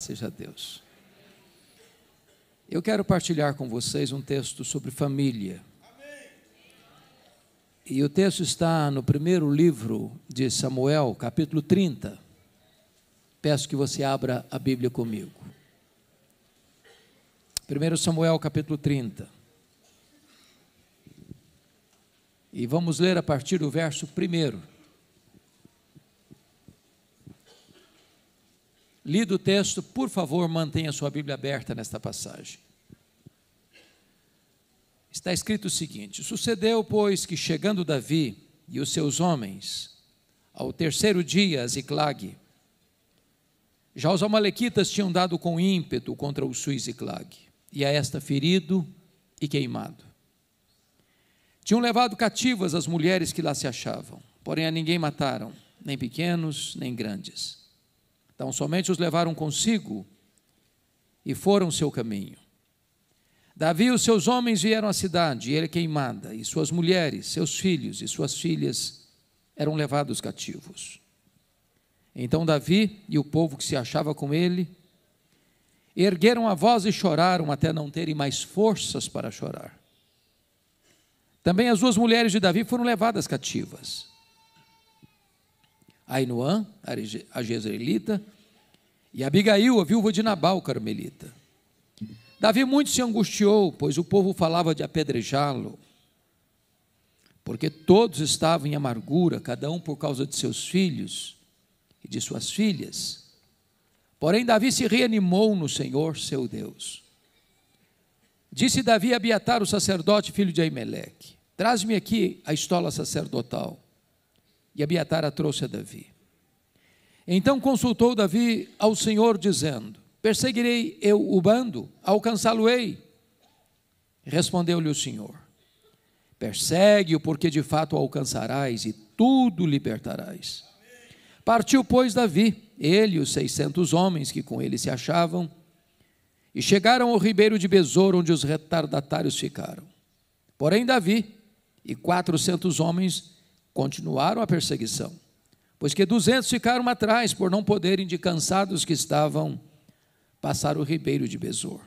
Seja Deus. Eu quero partilhar com vocês um texto sobre família. E o texto está no primeiro livro de Samuel, capítulo 30. Peço que você abra a Bíblia comigo. 1 Samuel, capítulo 30. E vamos ler a partir do verso 1. Lido o texto, por favor, mantenha sua Bíblia aberta nesta passagem. Está escrito o seguinte: sucedeu, pois, que chegando Davi e os seus homens, ao terceiro dia a Ziclag, já os amalequitas tinham dado com ímpeto contra o sul Ziclag, e a esta ferido e queimado. Tinham levado cativas as mulheres que lá se achavam, porém a ninguém mataram, nem pequenos, nem grandes. Então somente os levaram consigo e foram seu caminho. Davi e os seus homens vieram à cidade, e ele queimada, e suas mulheres, seus filhos e suas filhas eram levados cativos. Então Davi e o povo que se achava com ele ergueram a voz e choraram até não terem mais forças para chorar. Também as duas mulheres de Davi foram levadas cativas. Ainoã, a jezreelita, e Abigail, a viúva de Nabal, o carmelita. Davi muito se angustiou, pois o povo falava de apedrejá-lo, porque todos estavam em amargura, cada um por causa de seus filhos e de suas filhas. Porém Davi se reanimou no Senhor, seu Deus. Disse Davi a Abiatar, o sacerdote, filho de Aimeleque: traz-me aqui a estola sacerdotal. E Abiatar a trouxe a Davi. Então consultou Davi ao Senhor, dizendo: perseguirei eu o bando? Alcançá-lo-ei? Respondeu-lhe o Senhor: persegue-o, porque de fato o alcançarás e tudo libertarás. Partiu, pois, Davi, ele e os 600 homens que com ele se achavam, e chegaram ao ribeiro de Besor, onde os retardatários ficaram. Porém Davi e 400 homens continuaram a perseguição, pois que 200 ficaram atrás, por não poderem, de cansados que estavam, passar o ribeiro de Besor.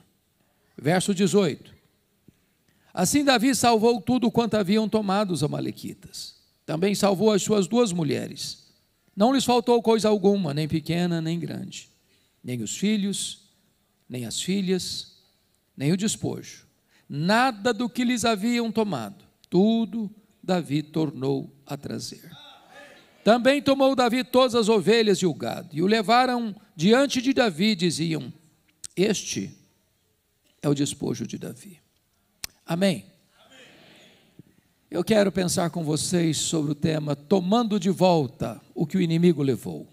Verso 18. Assim Davi salvou tudo quanto haviam tomado os amalequitas. Também salvou as suas duas mulheres. Não lhes faltou coisa alguma, nem pequena, nem grande, nem os filhos, nem as filhas, nem o despojo. Nada do que lhes haviam tomado, tudo Davi tornou a trazer. Também tomou Davi todas as ovelhas e o gado, e o levaram diante de Davi, diziam: este é o despojo de Davi. Amém? Eu quero pensar com vocês sobre o tema tomando de volta o que o inimigo levou.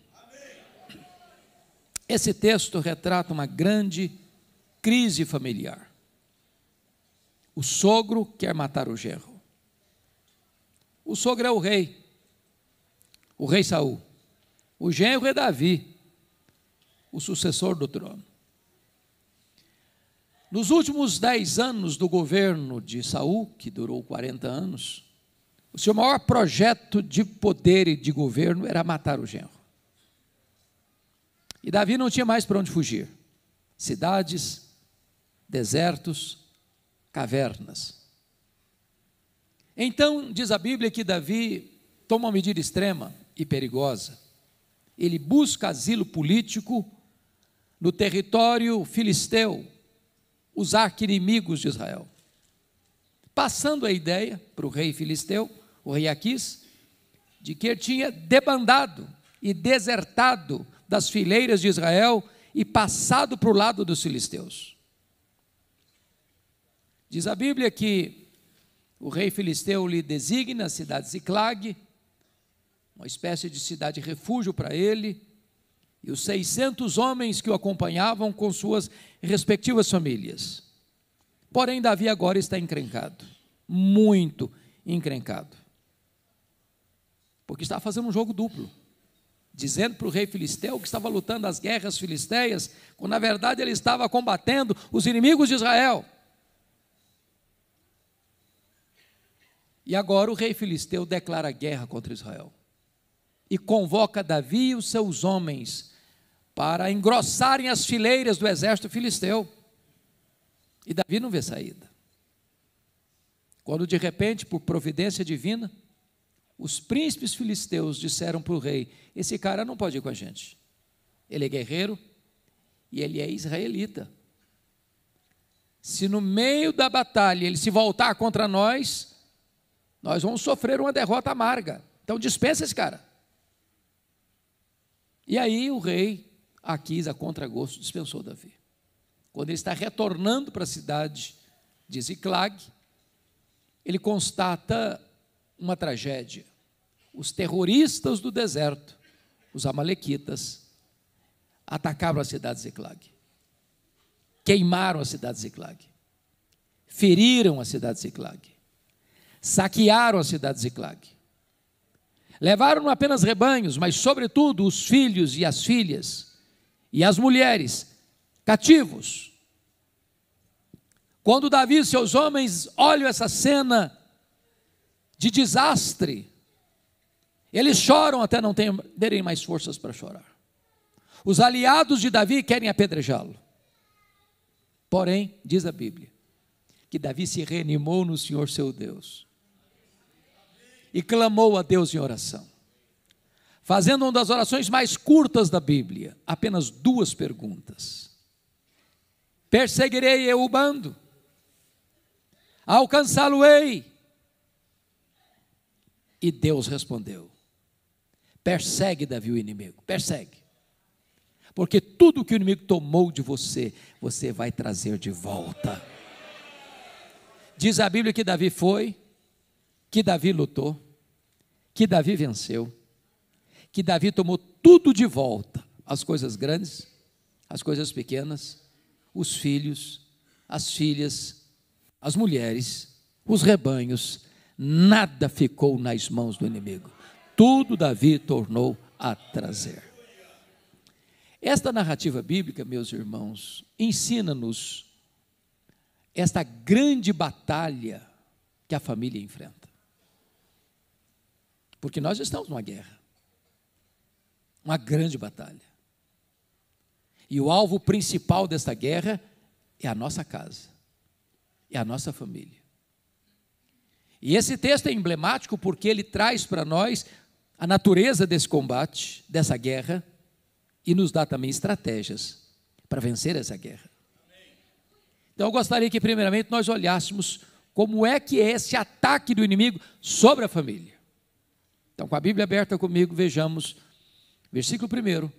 Esse texto retrata uma grande crise familiar. O sogro quer matar o genro. O sogro é o rei Saul. O genro é Davi, o sucessor do trono. Nos últimos 10 anos do governo de Saul, que durou 40 anos, o seu maior projeto de poder e de governo era matar o genro. E Davi não tinha mais para onde fugir. Cidades, desertos, cavernas. Então, diz a Bíblia que Davi toma uma medida extrema e perigosa. Ele busca asilo político no território filisteu, os arqui-inimigos de Israel. Passando a ideia para o rei filisteu, o rei Aquis, de que ele tinha debandado e desertado das fileiras de Israel e passado para o lado dos filisteus. Diz a Bíblia que o rei filisteu lhe designa a cidade de Ziclag, uma espécie de cidade refúgio para ele, e os 600 homens que o acompanhavam com suas respectivas famílias. Porém, Davi agora está encrencado, muito encrencado, porque estava fazendo um jogo duplo, dizendo para o rei filisteu que estava lutando as guerras filisteias, quando na verdade ele estava combatendo os inimigos de Israel. E agora o rei filisteu declara guerra contra Israel e convoca Davi e os seus homens para engrossarem as fileiras do exército filisteu. E Davi não vê saída. Quando de repente, por providência divina, os príncipes filisteus disseram para o rei: esse cara não pode ir com a gente. Ele é guerreiro e ele é israelita. Se no meio da batalha ele se voltar contra nós, nós vamos sofrer uma derrota amarga. Então dispensa esse cara. E aí o rei, Aquis, a contragosto, dispensou Davi. Quando ele está retornando para a cidade de Ziclag, ele constata uma tragédia. Os terroristas do deserto, os amalequitas, atacaram a cidade de Ziclag. Queimaram a cidade de Ziclag. Feriram a cidade de Ziclag. Saquearam a cidade de Ziclag. Levaram não apenas rebanhos, mas sobretudo os filhos e as filhas e as mulheres cativos. Quando Davi e seus homens olham essa cena de desastre, eles choram até não terem mais forças para chorar. Os aliados de Davi querem apedrejá-lo. Porém, diz a Bíblia, que Davi se reanimou no Senhor seu Deus e clamou a Deus em oração, fazendo uma das orações mais curtas da Bíblia, apenas 2 perguntas: perseguirei eu o bando? Alcançá-lo-ei? E Deus respondeu: persegue, Davi, o inimigo, persegue, porque tudo que o inimigo tomou de você, você vai trazer de volta. Diz a Bíblia que Davi foi, que Davi lutou, que Davi venceu, que Davi tomou tudo de volta, as coisas grandes, as coisas pequenas, os filhos, as filhas, as mulheres, os rebanhos, nada ficou nas mãos do inimigo, tudo Davi tornou a trazer. Esta narrativa bíblica, meus irmãos, ensina-nos esta grande batalha que a família enfrenta. Porque nós estamos numa guerra, uma grande batalha. E o alvo principal desta guerra é a nossa casa, é a nossa família. E esse texto é emblemático porque ele traz para nós a natureza desse combate, dessa guerra, e nos dá também estratégias para vencer essa guerra. Então eu gostaria que primeiramente nós olhássemos como é que é esse ataque do inimigo sobre a família. Então, com a Bíblia aberta comigo, vejamos, versículo 1,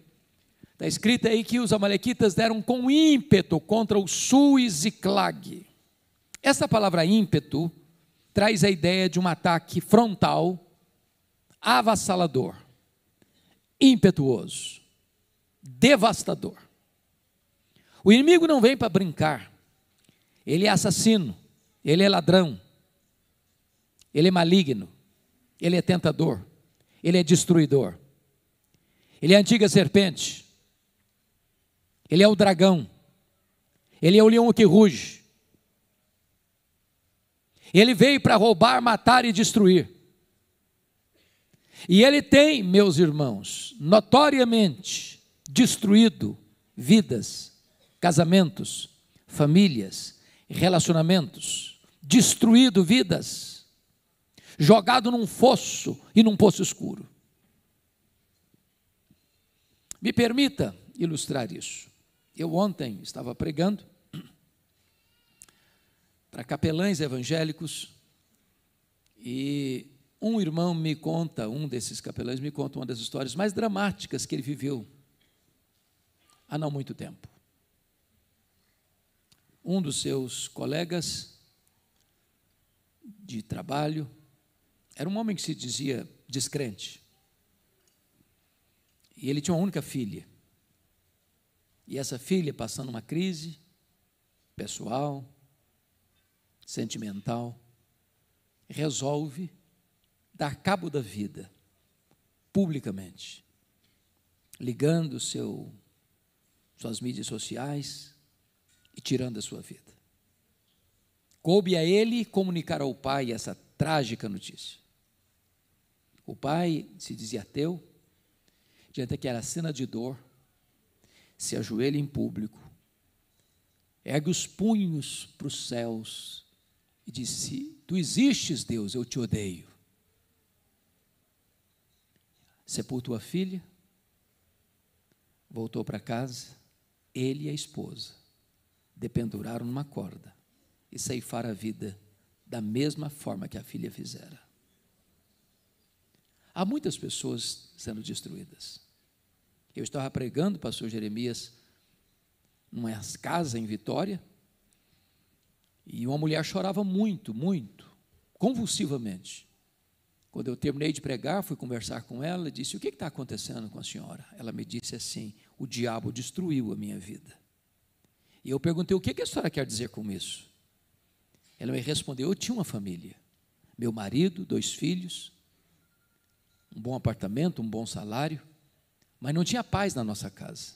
está escrito aí que os amalequitas deram com ímpeto contra o sul e Ziclag. Essa palavra ímpeto traz a ideia de um ataque frontal, avassalador, impetuoso, devastador. O inimigo não vem para brincar, ele é assassino, ele é ladrão, ele é maligno, ele é tentador, ele é destruidor, ele é a antiga serpente, ele é o dragão, ele é o leão que ruge. Ele veio para roubar, matar e destruir. E ele tem, meus irmãos, notoriamente destruído vidas, casamentos, famílias, relacionamentos, destruído vidas, jogado num fosso e num poço escuro. Me permita ilustrar isso. Eu ontem estava pregando para capelães evangélicos e um irmão me conta, um desses capelães me conta uma das histórias mais dramáticas que ele viveu há não muito tempo. Um dos seus colegas de trabalho era um homem que se dizia descrente. E ele tinha uma única filha. E essa filha, passando uma crise pessoal, sentimental, resolve dar cabo da vida, publicamente, ligando suas mídias sociais e tirando a sua vida. Coube a ele comunicar ao pai essa trágica notícia. O pai se dizia ateu, diante daquela cena de dor, se ajoelha em público, ergue os punhos para os céus e diz: se tu existes, Deus, eu te odeio. Sepultou a filha, voltou para casa, ele e a esposa dependuraram numa corda e ceifaram a vida da mesma forma que a filha fizera. Há muitas pessoas sendo destruídas. Eu estava pregando, pastor Jeremias, numa casa em Vitória, e uma mulher chorava muito, convulsivamente. Quando eu terminei de pregar, fui conversar com ela e disse: o que está acontecendo com a senhora? Ela me disse assim: o diabo destruiu a minha vida. E eu perguntei: o que a senhora quer dizer com isso? Ela me respondeu: eu tinha uma família, meu marido, 2 filhos, um bom apartamento, um bom salário, mas não tinha paz na nossa casa.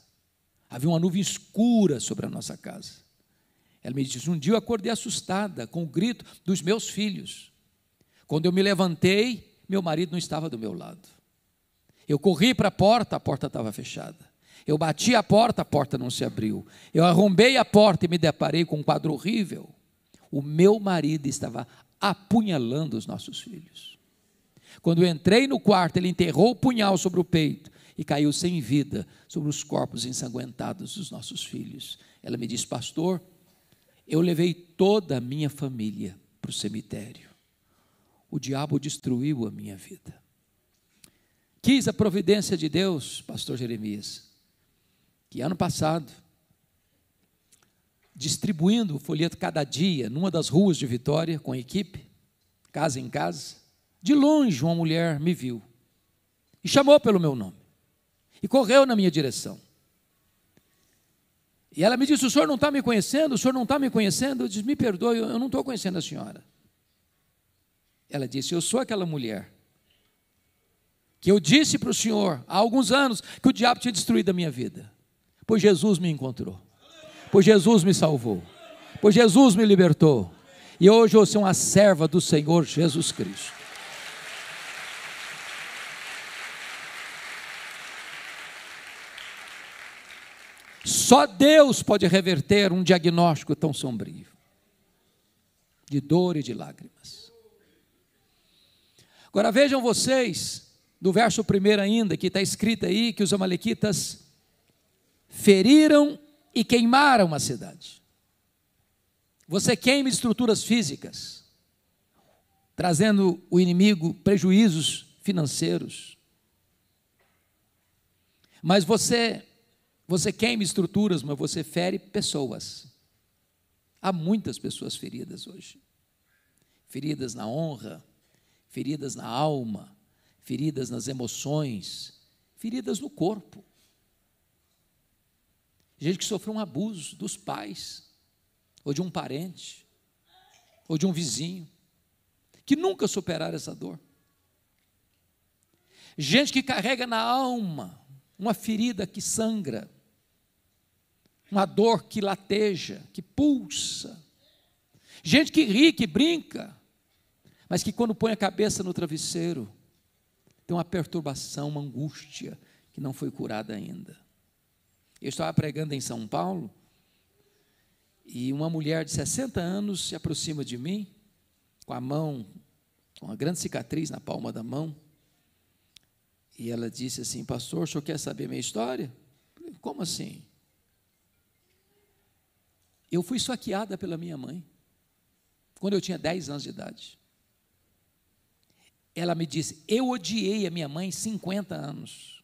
Havia uma nuvem escura sobre a nossa casa. Ela me disse: um dia eu acordei assustada com o grito dos meus filhos. Quando eu me levantei, meu marido não estava do meu lado. Eu corri para a porta estava fechada. Eu bati a porta não se abriu. Eu arrombei a porta e me deparei com um quadro horrível. O meu marido estava apunhalando os nossos filhos. Quando eu entrei no quarto, ele enterrou o punhal sobre o peito e caiu sem vida sobre os corpos ensanguentados dos nossos filhos. Ela me disse: pastor, eu levei toda a minha família para o cemitério. O diabo destruiu a minha vida. Quis a providência de Deus, pastor Jeremias, que ano passado, distribuindo o folheto cada dia, numa das ruas de Vitória, com a equipe, casa em casa, de longe uma mulher me viu, e chamou pelo meu nome, e correu na minha direção. E ela me disse: o senhor não está me conhecendo? O senhor não está me conhecendo? Eu disse: me perdoe, eu não estou conhecendo a senhora. Ela disse: eu sou aquela mulher que eu disse para o senhor há alguns anos que o diabo tinha destruído a minha vida, pois Jesus me encontrou, pois Jesus me salvou, pois Jesus me libertou, e hoje eu sou uma serva do Senhor Jesus Cristo. Só Deus pode reverter um diagnóstico tão sombrio, de dor e de lágrimas. Agora vejam vocês, do verso 1 ainda, que está escrito aí, que os amalequitas feriram e queimaram a cidade. Você queima estruturas físicas, trazendo o inimigo prejuízos financeiros. Mas você queima estruturas, mas você fere pessoas. Há muitas pessoas feridas hoje. Feridas na honra, feridas na alma, feridas nas emoções, feridas no corpo. Gente que sofreu um abuso dos pais, ou de um parente, ou de um vizinho, que nunca superaram essa dor. Gente que carrega na alma uma ferida que sangra, uma dor que lateja, que pulsa. Gente que ri, que brinca, mas que quando põe a cabeça no travesseiro, tem uma perturbação, uma angústia que não foi curada ainda. Eu estava pregando em São Paulo, e uma mulher de 60 anos se aproxima de mim, com a mão, com uma grande cicatriz na palma da mão, e ela disse assim: pastor, o senhor quer saber minha história? Eu falei: como assim? Eu fui esfaqueada pela minha mãe, quando eu tinha 10 anos de idade. Ela me disse: eu odiei a minha mãe 50 anos.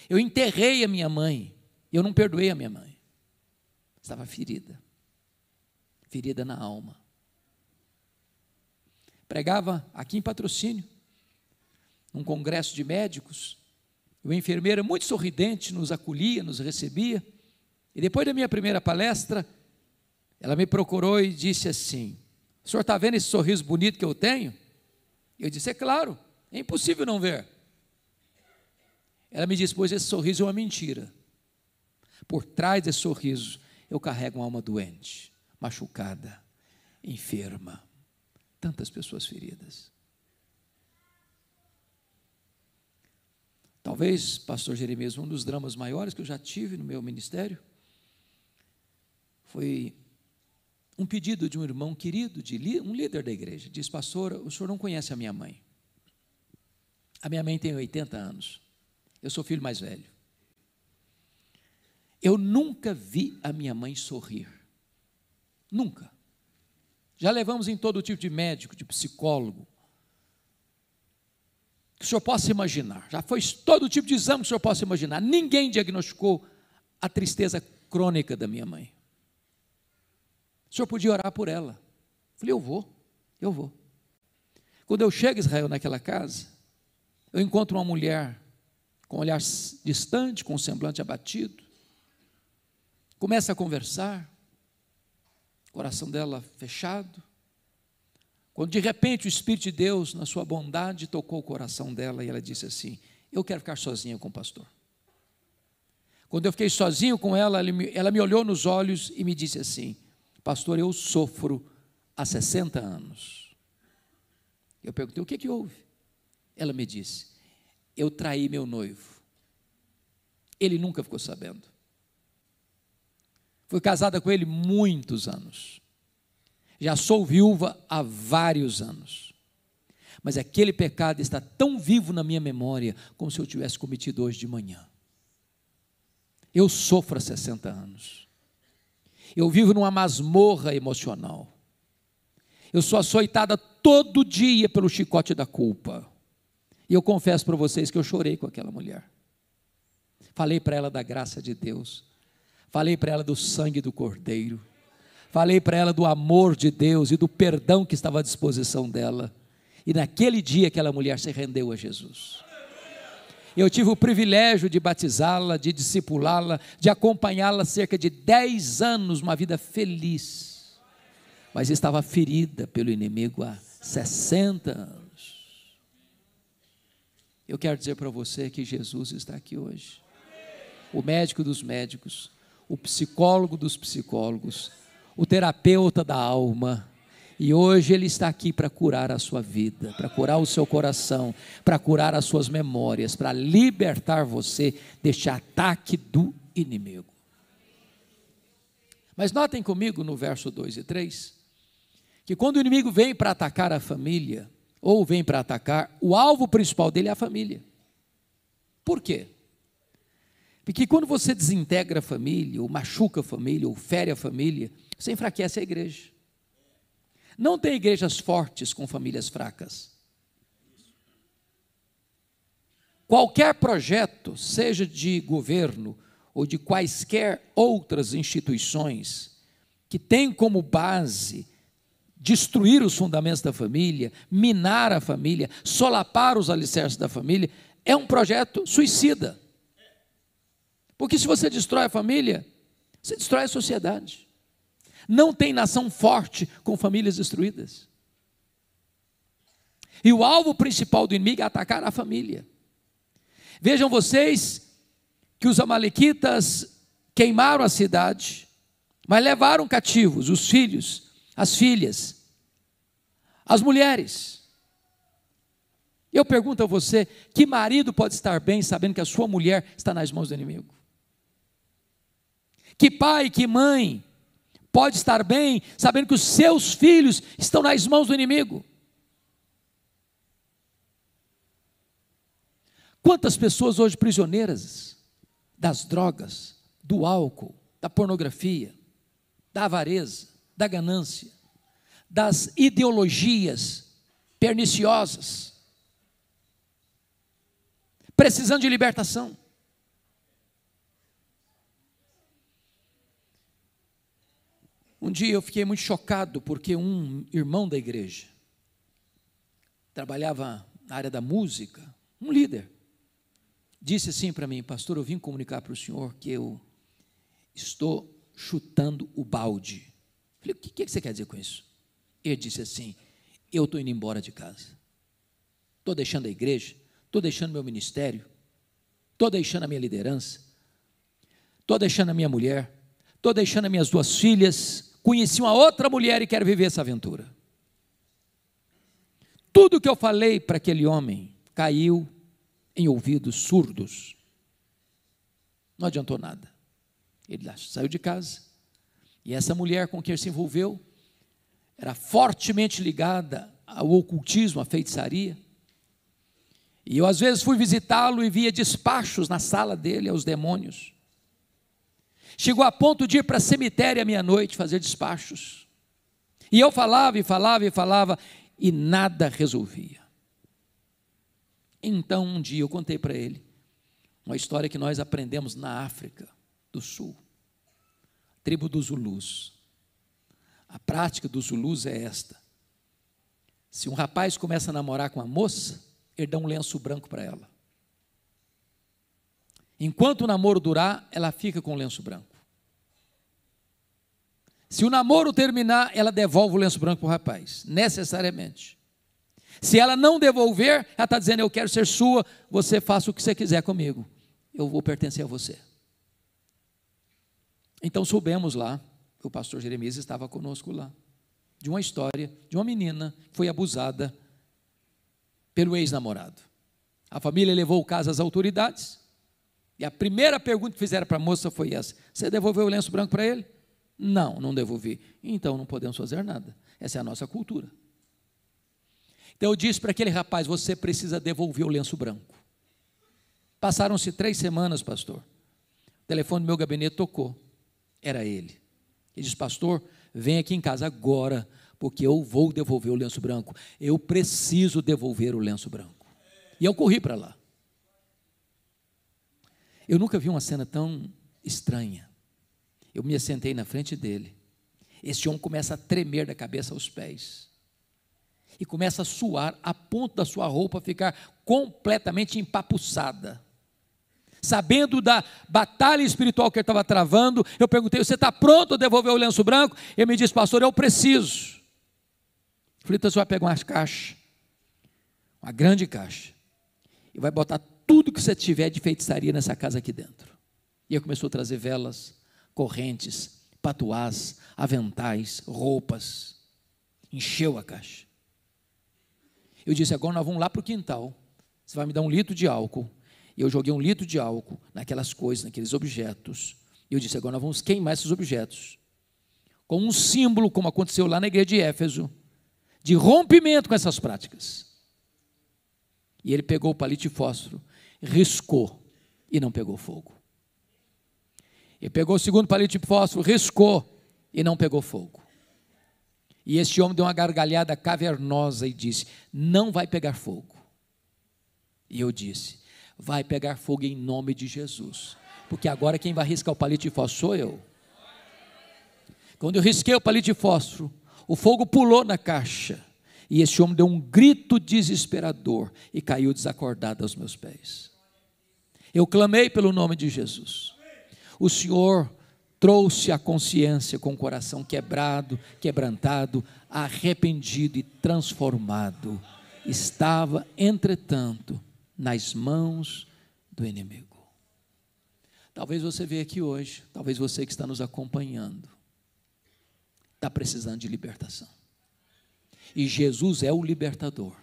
Eu enterrei a minha mãe, eu não perdoei a minha mãe. Estava ferida, ferida na alma. Pregava aqui em Patrocínio, num congresso de médicos, e uma enfermeira muito sorridente nos acolhia, nos recebia, e depois da minha primeira palestra, ela me procurou e disse assim: o senhor está vendo esse sorriso bonito que eu tenho? Eu disse: é claro, é impossível não ver. Ela me disse: pois esse sorriso é uma mentira. Por trás desse sorriso, eu carrego uma alma doente, machucada, enferma. Tantas pessoas feridas. Talvez, pastor Jeremias, um dos dramas maiores que eu já tive no meu ministério foi um pedido de um irmão querido, um líder da igreja. Diz: pastor, o senhor não conhece a minha mãe. A minha mãe tem 80 anos. Eu sou o filho mais velho. Eu nunca vi a minha mãe sorrir. Nunca. Já levamos em todo tipo de médico, de psicólogo, que o senhor possa imaginar. Já foi todo tipo de exame que o senhor possa imaginar. Ninguém diagnosticou a tristeza crônica da minha mãe. O senhor podia orar por ela. Eu falei: eu vou. Quando eu chego, Israel, naquela casa, eu encontro uma mulher com um olhar distante, com um semblante abatido. Começa a conversar, coração dela fechado. Quando de repente o Espírito de Deus, na sua bondade, tocou o coração dela e ela disse assim: eu quero ficar sozinha com o pastor. Quando eu fiquei sozinho com ela, ela me olhou nos olhos e me disse assim: pastor, eu sofro há 60 anos. Eu perguntei: o que houve? Ela me disse: eu traí meu noivo. Ele nunca ficou sabendo. Fui casada com ele muitos anos. Já sou viúva há vários anos. Mas aquele pecado está tão vivo na minha memória como se eu tivesse cometido hoje de manhã. Eu sofro há 60 anos. Eu vivo numa masmorra emocional. Eu sou açoitada todo dia pelo chicote da culpa. E eu confesso para vocês que eu chorei com aquela mulher. Falei para ela da graça de Deus. Falei para ela do sangue do Cordeiro. Falei para ela do amor de Deus e do perdão que estava à disposição dela. E naquele dia aquela mulher se rendeu a Jesus. Eu tive o privilégio de batizá-la, de discipulá-la, de acompanhá-la cerca de 10 anos, uma vida feliz. Mas estava ferida pelo inimigo há 60 anos. Eu quero dizer para você que Jesus está aqui hoje. O médico dos médicos, o psicólogo dos psicólogos, o terapeuta da alma. E hoje Ele está aqui para curar a sua vida, para curar o seu coração, para curar as suas memórias, para libertar você deste ataque do inimigo. Mas notem comigo no verso 2 e 3, que quando o inimigo vem para atacar a família, ou vem para atacar, o alvo principal dele é a família. Por quê? Porque quando você desintegra a família, ou machuca a família, ou fere a família, você enfraquece a igreja. Não tem igrejas fortes com famílias fracas. Qualquer projeto, seja de governo ou de quaisquer outras instituições, que tem como base destruir os fundamentos da família, minar a família, solapar os alicerces da família, é um projeto suicida. Porque se você destrói a família, você destrói a sociedade. Não tem nação forte com famílias destruídas. E o alvo principal do inimigo é atacar a família. Vejam vocês que os amalequitas queimaram a cidade, mas levaram cativos os filhos, as filhas, as mulheres. Eu pergunto a você: que marido pode estar bem sabendo que a sua mulher está nas mãos do inimigo? Que pai, que mãe pode estar bem sabendo que os seus filhos estão nas mãos do inimigo? Quantas pessoas hoje prisioneiras das drogas, do álcool, da pornografia, da avareza, da ganância, das ideologias perniciosas, precisando de libertação. Um dia eu fiquei muito chocado porque um irmão da igreja, trabalhava na área da música, um líder, disse assim para mim: pastor, eu vim comunicar para o senhor que eu estou chutando o balde. Eu falei: o que você quer dizer com isso? Ele disse assim: eu estou indo embora de casa, estou deixando a igreja, estou deixando meu ministério, estou deixando a minha liderança, estou deixando a minha mulher, estou deixando as minhas 2 filhas, conheci uma outra mulher e quero viver essa aventura. Tudo que eu falei para aquele homem caiu em ouvidos surdos. Não adiantou nada. Ele saiu de casa, e essa mulher com quem ele se envolveu era fortemente ligada ao ocultismo, à feitiçaria. E eu às vezes fui visitá-lo e via despachos na sala dele aos demônios. Chegou a ponto de ir para cemitério à meia-noite fazer despachos. E eu falava e falava e falava e nada resolvia. Então um dia eu contei para ele uma história que nós aprendemos na África do Sul, tribo dos Zulus. A prática dos Zulus é esta: se um rapaz começa a namorar com uma moça, ele dá um lenço branco para ela. Enquanto o namoro durar, ela fica com o lenço branco. Se o namoro terminar, ela devolve o lenço branco para o rapaz, necessariamente. Se ela não devolver, ela está dizendo: eu quero ser sua, você faça o que você quiser comigo, eu vou pertencer a você. Então soubemos lá, o pastor Jeremias estava conosco lá, de uma história de uma menina que foi abusada pelo ex-namorado. A família levou o caso às autoridades, e a primeira pergunta que fizeram para a moça foi essa: você devolveu o lenço branco para ele? Não, não devolvi. Então não podemos fazer nada, essa é a nossa cultura. Então eu disse para aquele rapaz: você precisa devolver o lenço branco. Passaram-se 3 semanas, pastor, o telefone do meu gabinete tocou, era ele. Ele disse: pastor, vem aqui em casa agora, porque eu vou devolver o lenço branco, eu preciso devolver o lenço branco. E eu corri para lá. Eu nunca vi uma cena tão estranha. Eu me assentei na frente dele, esse homem começa a tremer da cabeça aos pés, e começa a suar, a ponto da sua roupa ficar completamente empapuçada. Sabendo da batalha espiritual que ele estava travando, eu perguntei: você está pronto a devolver o lenço branco? Ele me disse: pastor, eu preciso. Falei: então você vai pegar uma caixa, uma grande caixa, e vai botar tudo que você tiver de feitiçaria nessa casa aqui dentro. E ele começou a trazer velas, correntes, patuás, aventais, roupas. Encheu a caixa. Eu disse: agora nós vamos lá para o quintal, você vai me dar 1 litro de álcool. E eu joguei 1 litro de álcool naquelas coisas, naqueles objetos. E eu disse: agora nós vamos queimar esses objetos, como um símbolo, como aconteceu lá na igreja de Éfeso, de rompimento com essas práticas. E ele pegou o palito de fósforo, riscou, e não pegou fogo. Ele pegou o segundo palito de fósforo, riscou, e não pegou fogo. E este homem deu uma gargalhada cavernosa e disse: não vai pegar fogo. E eu disse: vai pegar fogo em nome de Jesus, porque agora quem vai riscar o palito de fósforo sou eu. Quando eu risquei o palito de fósforo, o fogo pulou na caixa, e esse homem deu um grito desesperador e caiu desacordado aos meus pés. Eu clamei pelo nome de Jesus. O Senhor trouxe a consciência com o coração quebrado, quebrantado, arrependido e transformado. Estava, entretanto, nas mãos do inimigo. Talvez você veja aqui hoje, talvez você que está nos acompanhando, está precisando de libertação. E Jesus é o libertador.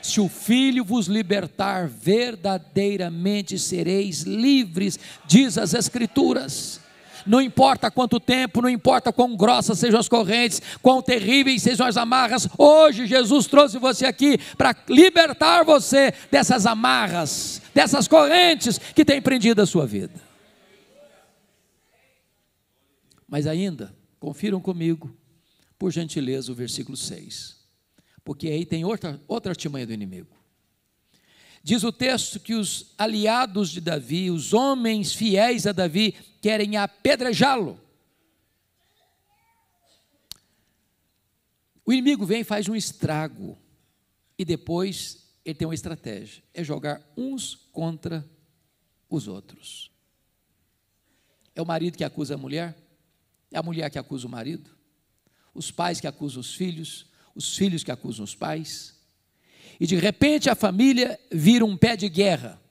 Se o Filho vos libertar, verdadeiramente sereis livres, diz as Escrituras. Não importa quanto tempo, não importa quão grossas sejam as correntes, quão terríveis sejam as amarras, hoje Jesus trouxe você aqui para libertar você dessas amarras, dessas correntes que têm prendido a sua vida. Mas ainda, confiram comigo, por gentileza, o versículo 6, porque aí tem outra artimanha do inimigo. Diz o texto que os aliados de Davi, os homens fiéis a Davi, querem apedrejá-lo. O inimigo vem e faz um estrago, e depois ele tem uma estratégia, é jogar uns contra os outros. É o marido que acusa a mulher, é a mulher que acusa o marido, os pais que acusam os filhos que acusam os pais, e de repente a família vira um pé de guerra.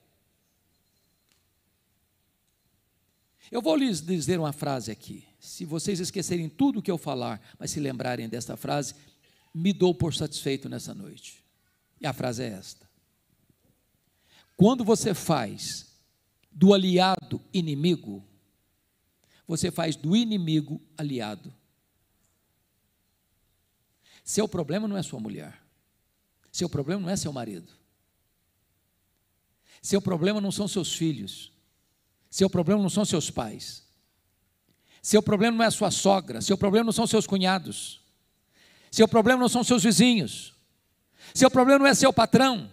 Eu vou lhes dizer uma frase aqui, se vocês esquecerem tudo o que eu falar, mas se lembrarem desta frase, me dou por satisfeito nessa noite, e a frase é esta: Quando você faz do aliado inimigo, você faz do inimigo aliado. Seu problema não é sua mulher. Seu problema não é seu marido. Seu problema não são seus filhos. Seu problema não são seus pais. Seu problema não é sua sogra. Seu problema não são seus cunhados. Seu problema não são seus vizinhos. Seu problema não é seu patrão.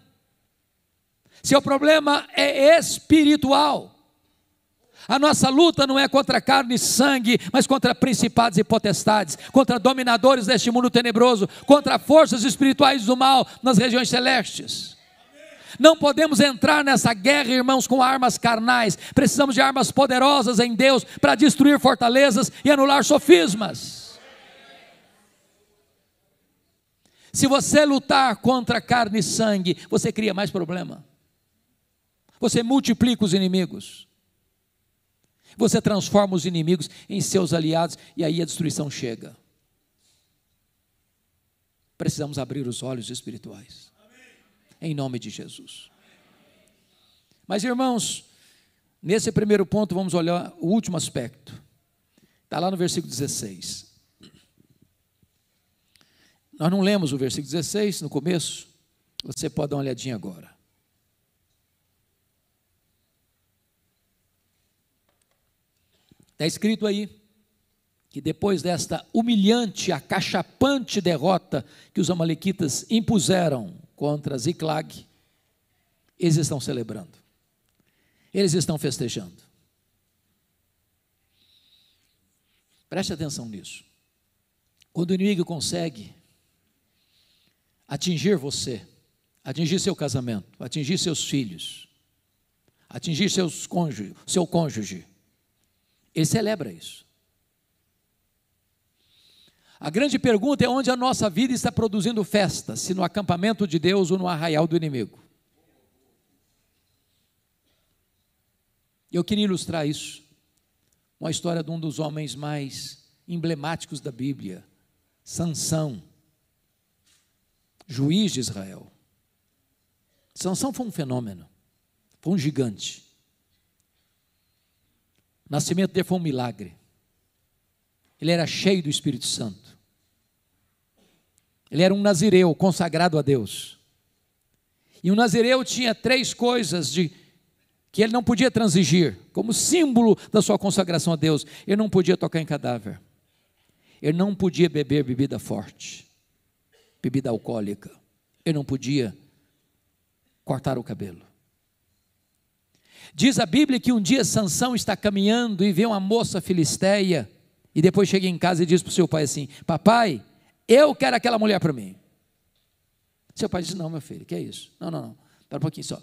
Seu problema é espiritual. A nossa luta não é contra carne e sangue, mas contra principados e potestades, contra dominadores deste mundo tenebroso, contra forças espirituais do mal nas regiões celestes. Não podemos entrar nessa guerra, irmãos, com armas carnais. Precisamos de armas poderosas em Deus para destruir fortalezas e anular sofismas. Se você lutar contra carne e sangue, você cria mais problema. Você multiplica os inimigos. Você transforma os inimigos em seus aliados e aí a destruição chega. Precisamos abrir os olhos espirituais. Em nome de Jesus. Mas, irmãos, nesse primeiro ponto vamos olhar o último aspecto. Está lá no versículo 16. Nós não lemos o versículo 16 no começo. Você pode dar uma olhadinha agora. Está escrito aí que depois desta humilhante, acachapante derrota que os amalequitas impuseram contra Ziclag, eles estão celebrando, eles estão festejando. Preste atenção nisso. Quando o inimigo consegue atingir você, atingir seu casamento, atingir seus filhos, atingir seu cônjuge, ele celebra isso. A grande pergunta é onde a nossa vida está produzindo festa, se no acampamento de Deus ou no arraial do inimigo. Eu queria ilustrar isso, uma história de um dos homens mais emblemáticos da Bíblia, Sansão, juiz de Israel. Sansão foi um fenômeno, foi um gigante. O nascimento dele foi um milagre. Ele era cheio do Espírito Santo. Ele era um nazireu consagrado a Deus. E o nazireu tinha 3 coisas que ele não podia transigir, como símbolo da sua consagração a Deus. Ele não podia tocar em cadáver. Ele não podia beber bebida forte, bebida alcoólica. Ele não podia cortar o cabelo. Diz a Bíblia que um dia Sansão está caminhando e vê uma moça filisteia, e depois chega em casa e diz para o seu pai assim: papai, eu quero aquela mulher para mim. Seu pai diz: não, meu filho, que é isso? Não, espera um pouquinho só.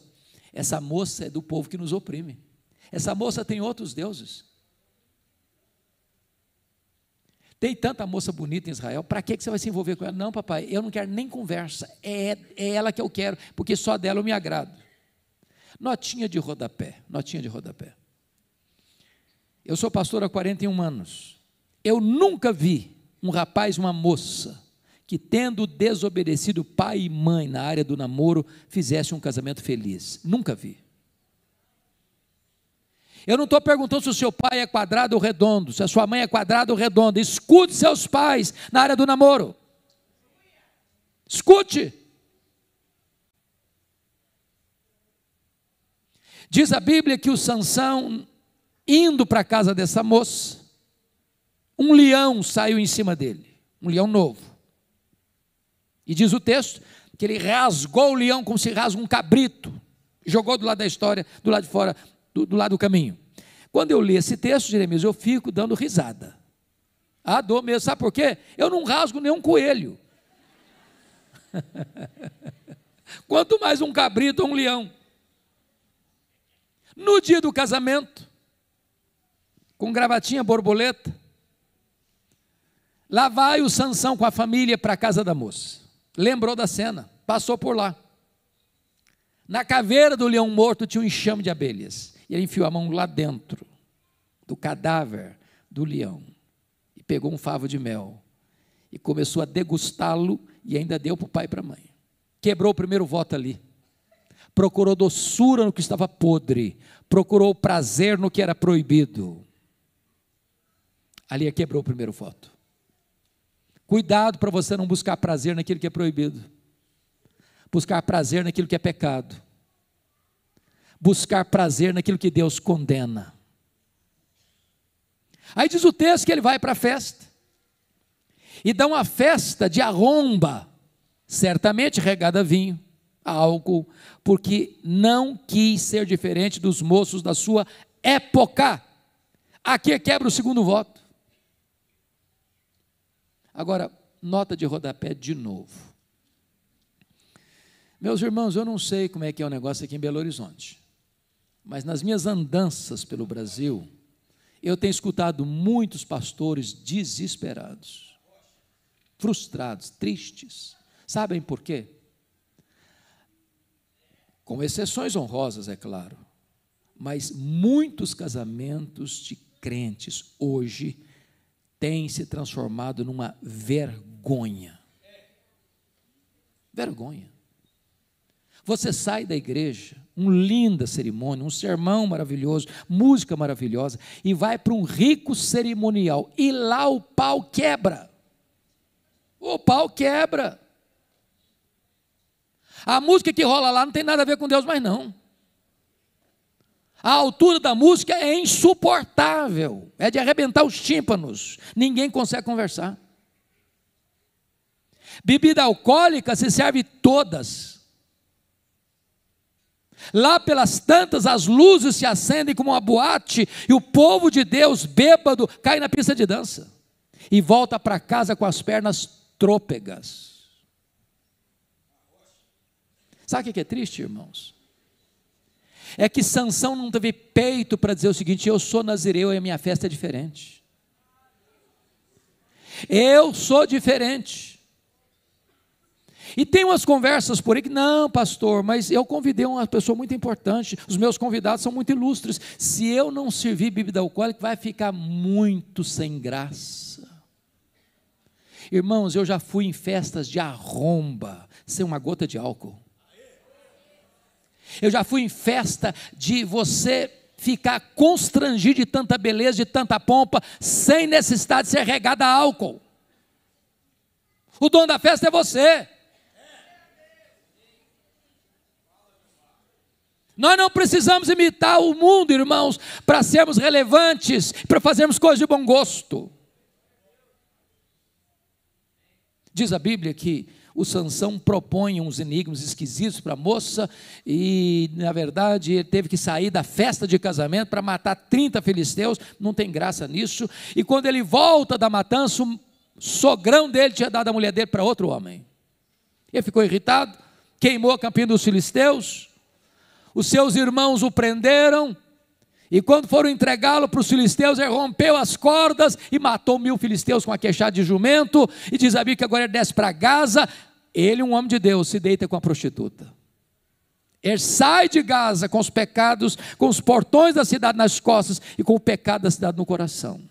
Essa moça é do povo que nos oprime. Essa moça tem outros deuses. Tem tanta moça bonita em Israel, para que você vai se envolver com ela? Não, papai, eu não quero nem conversa, é ela que eu quero, porque só dela eu me agrado. Notinha de rodapé. Eu sou pastor há 41 anos. Eu nunca vi um rapaz, uma moça, que tendo desobedecido pai e mãe na área do namoro, fizesse um casamento feliz. Nunca vi. Eu não estou perguntando se o seu pai é quadrado ou redondo, se a sua mãe é quadrada ou redonda. Escute seus pais na área do namoro. Escute. Diz a Bíblia que o Sansão, indo para a casa dessa moça, um leão saiu em cima dele, um leão novo. E diz o texto que ele rasgou o leão como se rasga um cabrito, jogou do lado da história, do lado de fora, do lado do caminho. Quando eu li esse texto, Jeremias, eu fico dando risada. Dou mesmo, sabe por quê? Eu não rasgo nenhum coelho. Quanto mais um cabrito ou um leão. No dia do casamento, com gravatinha borboleta, lá vai o Sansão com a família para a casa da moça. Lembrou da cena, passou por lá. Na caveira do leão morto tinha um enxame de abelhas. E ele enfiou a mão lá dentro do cadáver do leão e pegou um favo de mel e começou a degustá-lo e ainda deu para o pai e para a mãe. Quebrou o primeiro voto ali. procurou doçura no que estava podre, procurou prazer no que era proibido. Ali quebrou o primeiro voto. Cuidado para você não buscar prazer naquilo que é proibido, buscar prazer naquilo que é pecado, buscar prazer naquilo que Deus condena. Aí diz o texto que ele vai para a festa, e dá uma festa de arromba, certamente regada a vinho, a álcool, porque não quis ser diferente dos moços da sua época. Aqui quebra o segundo voto. Agora, nota de rodapé de novo. Meus irmãos, eu não sei como é que é o negócio aqui em Belo Horizonte, mas nas minhas andanças pelo Brasil, eu tenho escutado muitos pastores desesperados, frustrados, tristes. Sabem por quê? Com exceções honrosas, é claro, mas muitos casamentos de crentes hoje têm se transformado numa vergonha. Vergonha. Você sai da igreja, uma linda cerimônia, um sermão maravilhoso, música maravilhosa, e vai para um rico cerimonial, e lá o pau quebra. O pau quebra. A música que rola lá não tem nada a ver com Deus mais não. A altura da música é insuportável, é de arrebentar os tímpanos, ninguém consegue conversar. Bebida alcoólica se serve todas. Lá pelas tantas as luzes se acendem como uma boate, e o povo de Deus bêbado cai na pista de dança, e volta para casa com as pernas trôpegas. Sabe o que é triste, irmãos? É que Sansão não teve peito para dizer o seguinte: eu sou nazireu e a minha festa é diferente. Eu sou diferente. E tem umas conversas por aí que, não, pastor, mas eu convidei uma pessoa muito importante, os meus convidados são muito ilustres, se eu não servir bebida alcoólica, vai ficar muito sem graça. Irmãos, eu já fui em festas de arromba, sem uma gota de álcool. Eu já fui em festa de você ficar constrangido de tanta beleza, de tanta pompa, sem necessidade de ser regado a álcool. O dono da festa é você. Nós não precisamos imitar o mundo, irmãos, para sermos relevantes, para fazermos coisas de bom gosto. Diz a Bíblia que o Sansão propõe uns enigmas esquisitos para a moça, e na verdade ele teve que sair da festa de casamento para matar 30 filisteus, não tem graça nisso, e quando ele volta da matança, o sogrão dele tinha dado a mulher dele para outro homem. Ele ficou irritado, queimou a campina dos filisteus, os seus irmãos o prenderam, e quando foram entregá-lo para os filisteus, ele rompeu as cordas e matou 1000 filisteus com a queixada de jumento, e diz a Bíblia que agora ele desce para Gaza, ele, um homem de Deus, se deita com a prostituta. Ele sai de Gaza com os pecados, com os portões da cidade nas costas, e com o pecado da cidade no coração,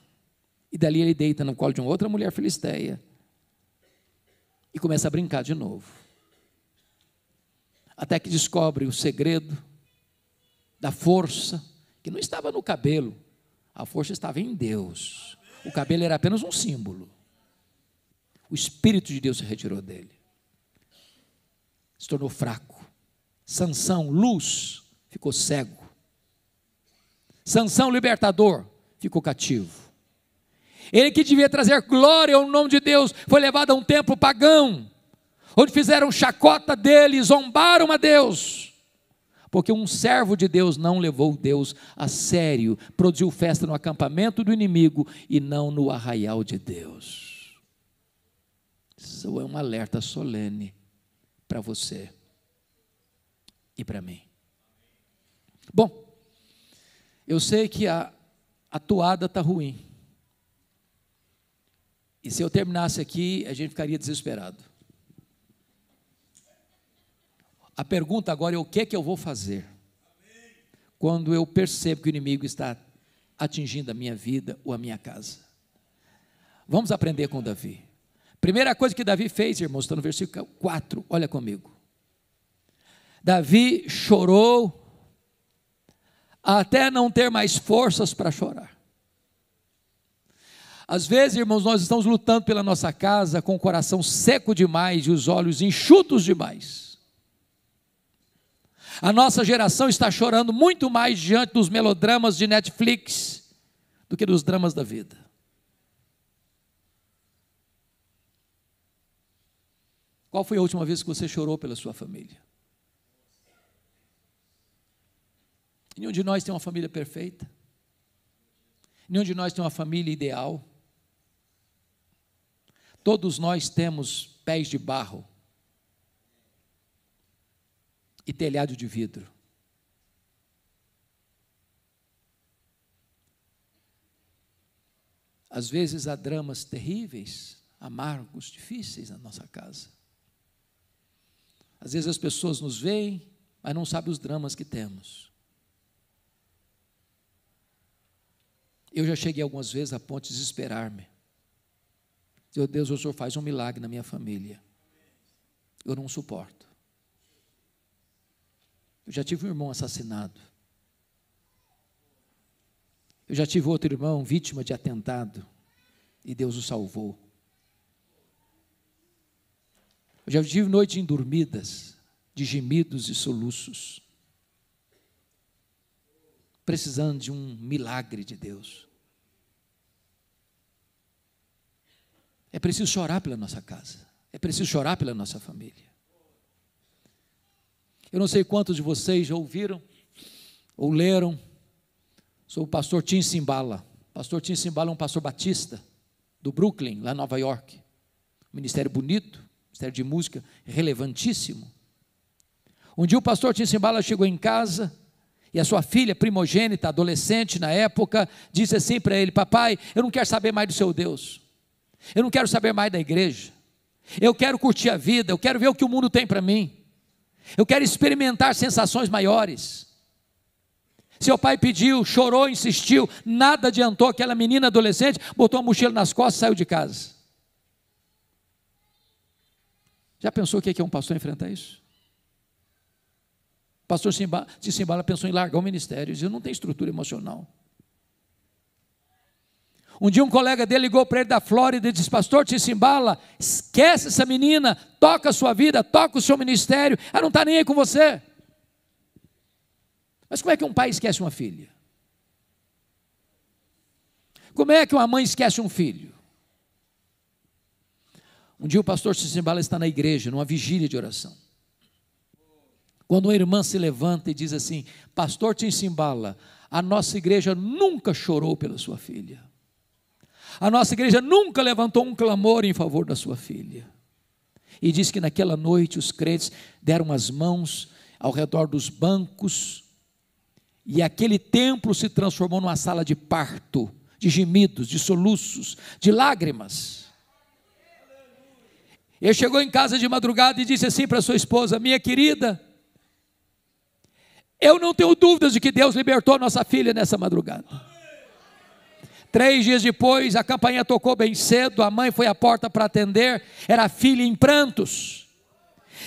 e dali ele deita no colo de uma outra mulher filisteia, e começa a brincar de novo, até que descobre o segredo da força, que não estava no cabelo, a força estava em Deus. O cabelo era apenas um símbolo. O Espírito de Deus se retirou dele, se tornou fraco. Sansão, luz, ficou cego. Sansão, libertador, ficou cativo. Ele que devia trazer glória ao nome de Deus, foi levado a um templo pagão, onde fizeram chacota dele, zombaram a Deus, porque um servo de Deus não levou Deus a sério, produziu festa no acampamento do inimigo e não no arraial de Deus. Isso é um alerta solene para você e para mim. Bom, eu sei que a toada está ruim, e se eu terminasse aqui, a gente ficaria desesperado. A pergunta agora é: o que é que eu vou fazer quando eu percebo que o inimigo está atingindo a minha vida ou a minha casa? Vamos aprender com Davi. Primeira coisa que Davi fez, irmãos, está no versículo 4, olha comigo. Davi chorou até não ter mais forças para chorar. Às vezes, irmãos, nós estamos lutando pela nossa casa com o coração seco demais e os olhos enxutos demais. A nossa geração está chorando muito mais diante dos melodramas de Netflix do que dos dramas da vida. Qual foi a última vez que você chorou pela sua família? Nenhum de nós tem uma família perfeita. Nenhum de nós tem uma família ideal. Todos nós temos pés de barro e telhado de vidro. Às vezes há dramas terríveis, amargos, difíceis na nossa casa. Às vezes as pessoas nos veem, mas não sabem os dramas que temos. Eu já cheguei algumas vezes a ponto de desesperar-me. Meu Deus, o Senhor faz um milagre na minha família. Eu não suporto. Eu já tive um irmão assassinado. Eu já tive outro irmão vítima de atentado e Deus o salvou. Eu já tive noites indormidas de gemidos e soluços, precisando de um milagre de Deus. É preciso chorar pela nossa casa, é preciso chorar pela nossa família. Eu não sei quantos de vocês já ouviram ou leram sobre o pastor Tim Cymbala. O pastor Tim Cymbala é um pastor batista do Brooklyn, lá em Nova York. Ministério bonito, ministério de música relevantíssimo. Um dia o pastor Tim Cymbala chegou em casa e a sua filha primogênita, adolescente na época, disse assim para ele: papai, eu não quero saber mais do seu Deus, eu não quero saber mais da igreja, eu quero curtir a vida, eu quero ver o que o mundo tem para mim, eu quero experimentar sensações maiores. Seu pai pediu, chorou, insistiu, nada adiantou. Aquela menina adolescente botou a mochila nas costas e saiu de casa. Já pensou o que é um pastor enfrentar isso? O pastor Tim Cymbala pensou em largar o ministério, disse: eu não tenho estrutura emocional. Um dia um colega dele ligou para ele da Flórida e disse: pastor Tim Cymbala, esquece essa menina, toca a sua vida, toca o seu ministério, ela não está nem aí com você. Mas como é que um pai esquece uma filha? Como é que uma mãe esquece um filho? Um dia o pastor Tim Cymbala está na igreja, numa vigília de oração, quando uma irmã se levanta e diz assim: pastor Tim Cymbala, a nossa igreja nunca chorou pela sua filha, a nossa igreja nunca levantou um clamor em favor da sua filha. E diz que naquela noite os crentes deram as mãos ao redor dos bancos, e aquele templo se transformou numa sala de parto, de gemidos, de soluços, de lágrimas. Ele chegou em casa de madrugada e disse assim para sua esposa: minha querida, eu não tenho dúvidas de que Deus libertou nossa filha nessa madrugada. 3 dias depois, a campainha tocou bem cedo, a mãe foi à porta para atender, era a filha em prantos.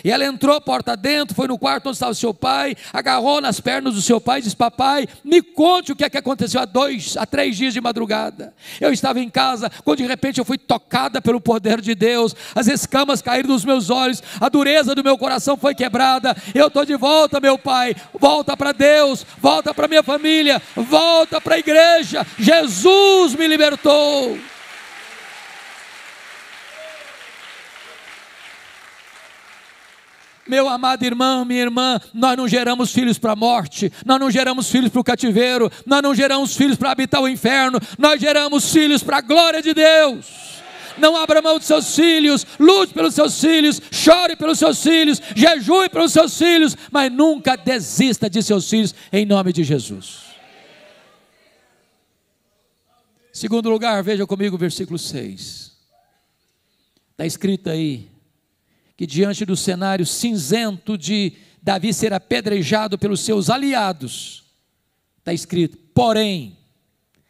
E ela entrou porta dentro, foi no quarto onde estava o seu pai, agarrou nas pernas do seu pai e disse: papai, me conte o que é que aconteceu há 3 dias de madrugada. Eu estava em casa, quando de repente eu fui tocada pelo poder de Deus, as escamas caíram dos meus olhos, a dureza do meu coração foi quebrada. Eu estou de volta, meu pai. Volta para Deus, volta para minha família, volta para a igreja. Jesus me libertou. Meu amado irmão, minha irmã, nós não geramos filhos para a morte, nós não geramos filhos para o cativeiro, nós não geramos filhos para habitar o inferno, nós geramos filhos para a glória de Deus. Não abra mão dos seus filhos, lute pelos seus filhos, chore pelos seus filhos, jejue pelos seus filhos, mas nunca desista de seus filhos, em nome de Jesus. Segundo lugar, veja comigo o versículo 6. Está escrito aí que diante do cenário cinzento de Davi ser apedrejado pelos seus aliados, está escrito: porém,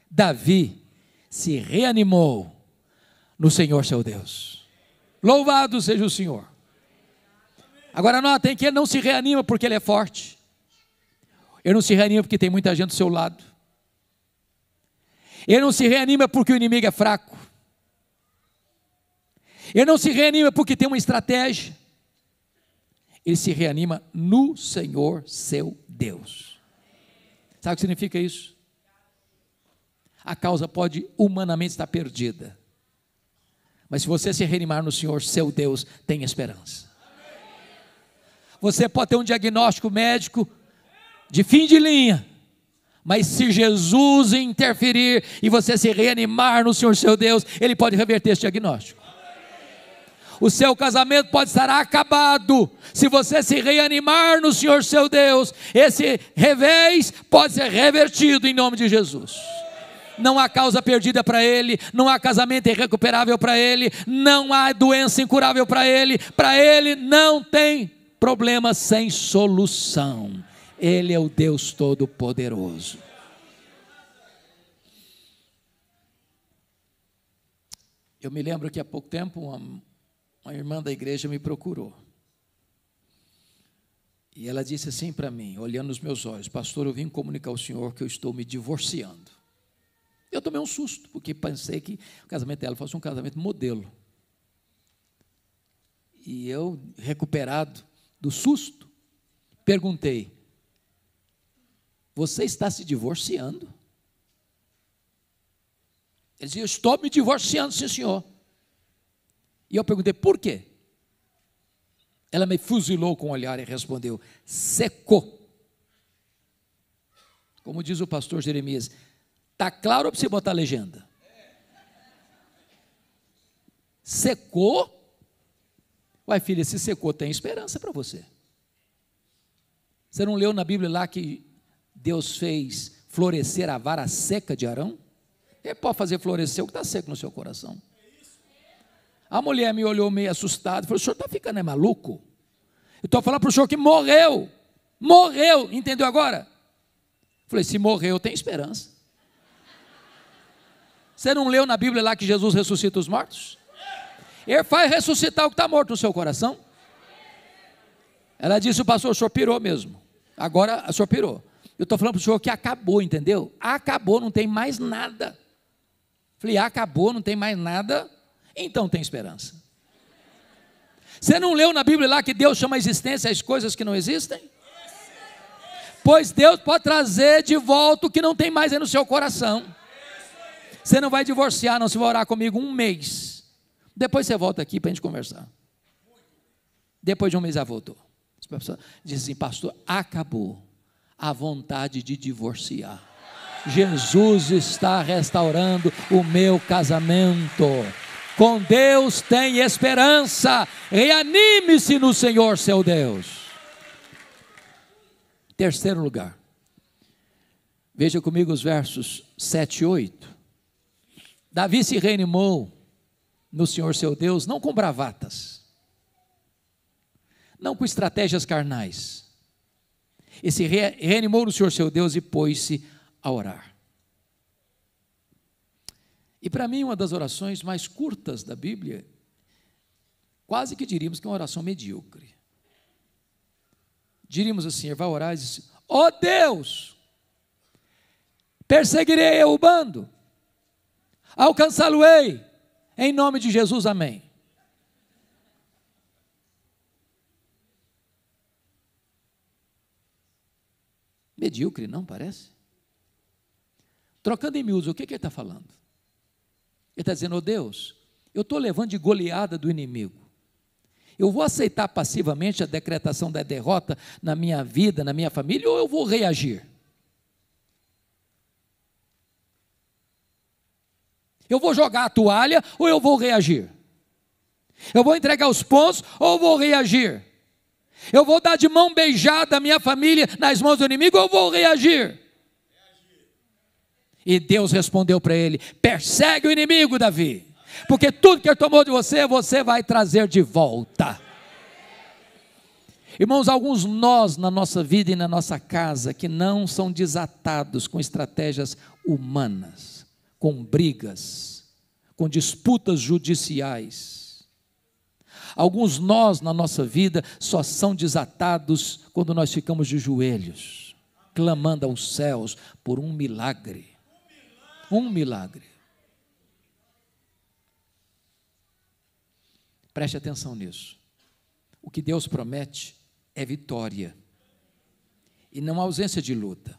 Davi se reanimou no Senhor seu Deus. Louvado seja o Senhor. Agora notem que ele não se reanima porque ele é forte. Ele não se reanima porque tem muita gente do seu lado. Ele não se reanima porque o inimigo é fraco. Ele não se reanima porque tem uma estratégia. Ele se reanima no Senhor seu Deus. Sabe o que significa isso? A causa pode humanamente estar perdida, mas se você se reanimar no Senhor seu Deus, tem esperança. Você pode ter um diagnóstico médico de fim de linha, mas se Jesus interferir e você se reanimar no Senhor seu Deus, Ele pode reverter esse diagnóstico. O seu casamento pode estar acabado, se você se reanimar no Senhor seu Deus, esse revés pode ser revertido em nome de Jesus. Não há causa perdida para ele, não há casamento irrecuperável para ele, não há doença incurável para ele não tem problema sem solução. Ele é o Deus Todo-Poderoso. Eu me lembro que há pouco tempo uma irmã da igreja me procurou. E ela disse assim para mim, olhando nos meus olhos: pastor, eu vim comunicar ao senhor que eu estou me divorciando. Eu tomei um susto, porque pensei que o casamento dela fosse um casamento modelo. E eu, recuperado do susto, perguntei: você está se divorciando? Ele dizia: eu estou me divorciando, sim senhor. E eu perguntei: por quê? Ela me fuzilou com o olhar e respondeu: secou. Como diz o pastor Jeremias, está claro ou precisa botar a legenda? Secou? Uai, filha, se secou, tem esperança para você. Você não leu na Bíblia lá que Deus fez florescer a vara seca de Arão? Ele pode fazer florescer o que está seco no seu coração. A mulher me olhou meio assustada e falou: o senhor está ficando maluco? Eu estou falando para o senhor que morreu, entendeu agora? Falei: se morreu, tem esperança. Você não leu na Bíblia lá que Jesus ressuscita os mortos? Ele faz ressuscitar o que está morto no seu coração. Ela disse: o pastor, o senhor pirou mesmo. Agora o senhor pirou. Eu estou falando para o senhor que acabou, entendeu? Acabou, não tem mais nada. Falei: acabou, não tem mais nada. Então tem esperança. Você não leu na Bíblia lá que Deus chama a existência as coisas que não existem? Pois Deus pode trazer de volta o que não tem mais aí no seu coração. Você não vai divorciar, não. Você vai orar comigo um mês. Depois você volta aqui para a gente conversar. Depois de um mês já voltou. A pessoa diz assim: pastor, acabou a vontade de divorciar. Jesus está restaurando o meu casamento. Com Deus tem esperança. Reanime-se no Senhor seu Deus. Terceiro lugar. Veja comigo os versos 7 e 8. Davi se reanimou no Senhor seu Deus, não com bravatas, não com estratégias carnais. Ele se reanimou no Senhor seu Deus e pôs-se a orar. E para mim, uma das orações mais curtas da Bíblia, quase que diríamos que é uma oração medíocre. Diríamos assim: ele vai orar e diz: ó Deus, perseguirei eu o bando, alcançá-lo-ei, em nome de Jesus, amém. Medíocre, não parece? Trocando em miúdos, o que ele está falando? Ele está dizendo: ó Deus, eu estou levando de goleada do inimigo. Eu vou aceitar passivamente a decretação da derrota na minha vida, na minha família, ou eu vou reagir? Eu vou jogar a toalha ou eu vou reagir? Eu vou entregar os pontos ou eu vou reagir? Eu vou dar de mão beijada a minha família nas mãos do inimigo ou eu vou reagir? E Deus respondeu para ele: persegue o inimigo, Davi, porque tudo que ele tomou de você, você vai trazer de volta. Irmãos, alguns nós na nossa vida e na nossa casa que não são desatados com estratégias humanas, com brigas, com disputas judiciais. Alguns nós na nossa vida só são desatados quando nós ficamos de joelhos, clamando aos céus por um milagre. Um milagre. Preste atenção nisso. O que Deus promete é vitória e não ausência de luta.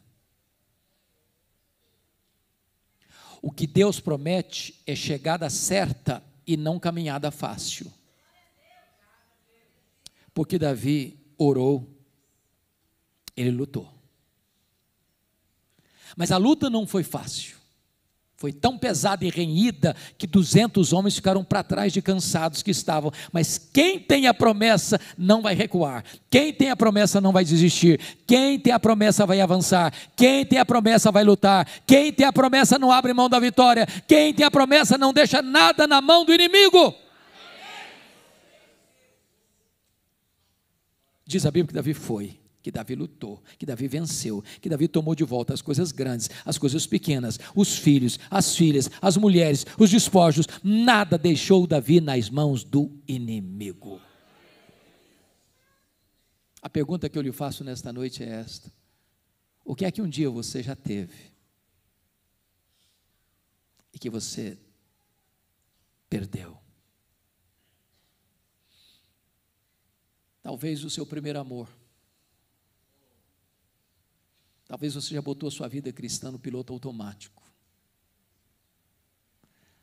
O que Deus promete é chegada certa e não caminhada fácil. Porque Davi orou, ele lutou. Mas a luta não foi fácil. Foi tão pesada e renhida que 200 homens ficaram para trás de cansados que estavam. Mas quem tem a promessa não vai recuar. Quem tem a promessa não vai desistir. Quem tem a promessa vai avançar. Quem tem a promessa vai lutar. Quem tem a promessa não abre mão da vitória. Quem tem a promessa não deixa nada na mão do inimigo. Diz a Bíblia que Davi foi, que Davi lutou, que Davi venceu, que Davi tomou de volta as coisas grandes, as coisas pequenas, os filhos, as filhas, as mulheres, os despojos, nada deixou Davi nas mãos do inimigo. A pergunta que eu lhe faço nesta noite é esta: o que é que um dia você já teve e que você perdeu? Talvez o seu primeiro amor. Talvez você já botou a sua vida cristã no piloto automático.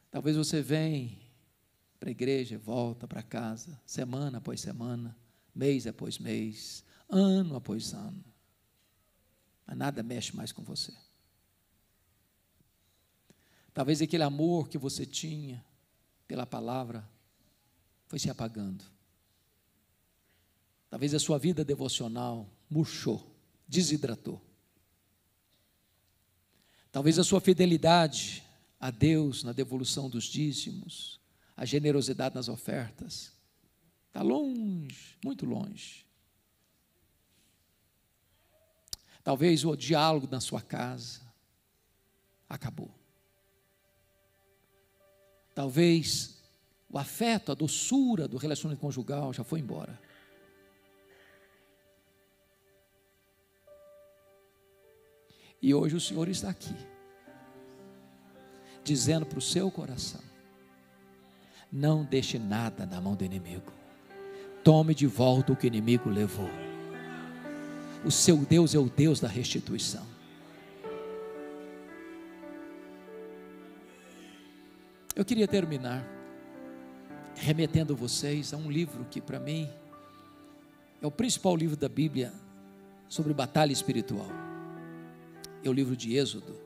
Talvez você vem para a igreja, volta para casa, semana após semana, mês após mês, ano após ano. Mas nada mexe mais com você. Talvez aquele amor que você tinha pela palavra foi se apagando. Talvez a sua vida devocional murchou, desidratou. Talvez a sua fidelidade a Deus na devolução dos dízimos, a generosidade nas ofertas, está longe, muito longe. Talvez o diálogo na sua casa acabou. Talvez o afeto, a doçura do relacionamento conjugal já foi embora. E hoje o Senhor está aqui, dizendo para o seu coração: não deixe nada na mão do inimigo. Tome de volta o que o inimigo levou. O seu Deus é o Deus da restituição. Eu queria terminar remetendo vocês a um livro que para mim é o principal livro da Bíblia sobre batalha espiritual. É o livro de Êxodo.